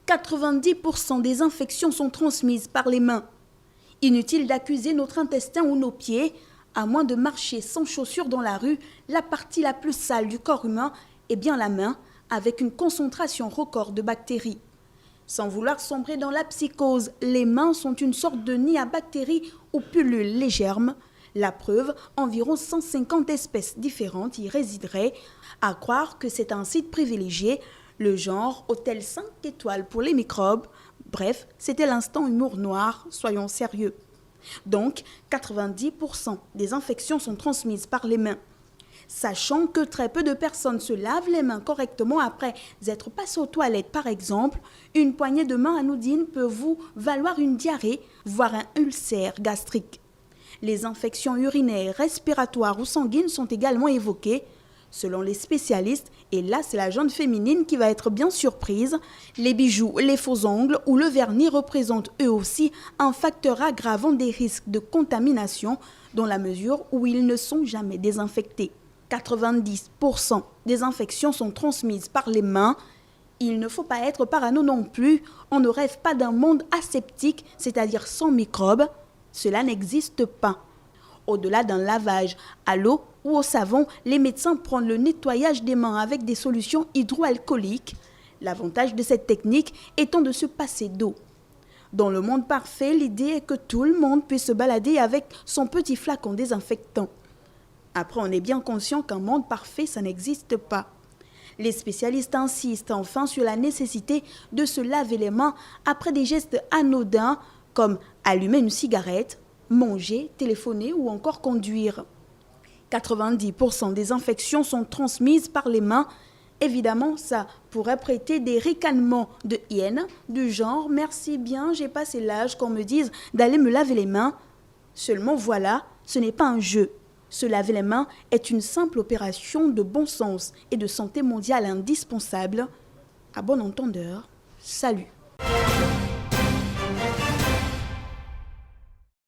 90% des infections sont transmises par les mains. Inutile d'accuser notre intestin ou nos pieds, à moins de marcher sans chaussures dans la rue, la partie la plus sale du corps humain est bien la main, avec une concentration record de bactéries. Sans vouloir sombrer dans la psychose, les mains sont une sorte de nid à bactéries où pullulent les germes. La preuve, environ 150 espèces différentes y résideraient. À croire que c'est un site privilégié, le genre hôtel 5 étoiles pour les microbes. Bref, c'était l'instant humour noir, soyons sérieux. Donc, 90% des infections sont transmises par les mains. Sachant que très peu de personnes se lavent les mains correctement après être passées aux toilettes par exemple, une poignée de main anodine peut vous valoir une diarrhée, voire un ulcère gastrique. Les infections urinaires, respiratoires ou sanguines sont également évoquées. Selon les spécialistes, et là c'est la jeune féminine qui va être bien surprise, les bijoux, les faux ongles ou le vernis représentent eux aussi un facteur aggravant des risques de contamination dans la mesure où ils ne sont jamais désinfectés. 90% des infections sont transmises par les mains. Il ne faut pas être parano non plus, on ne rêve pas d'un monde aseptique, c'est-à-dire sans microbes. Cela n'existe pas. Au-delà d'un lavage à l'eau ou au savon, les médecins prennent le nettoyage des mains avec des solutions hydroalcooliques. L'avantage de cette technique étant de se passer d'eau. Dans le monde parfait, l'idée est que tout le monde puisse se balader avec son petit flacon désinfectant. Après, on est bien conscient qu'un monde parfait, ça n'existe pas. Les spécialistes insistent enfin sur la nécessité de se laver les mains après des gestes anodins comme allumer une cigarette, manger, téléphoner ou encore conduire. 90% des infections sont transmises par les mains. Évidemment, ça pourrait prêter des ricanements de hyène, du genre « merci bien, j'ai passé l'âge qu'on me dise d'aller me laver les mains ». Seulement voilà, ce n'est pas un jeu. Se laver les mains est une simple opération de bon sens et de santé mondiale indispensable. À bon entendeur, salut.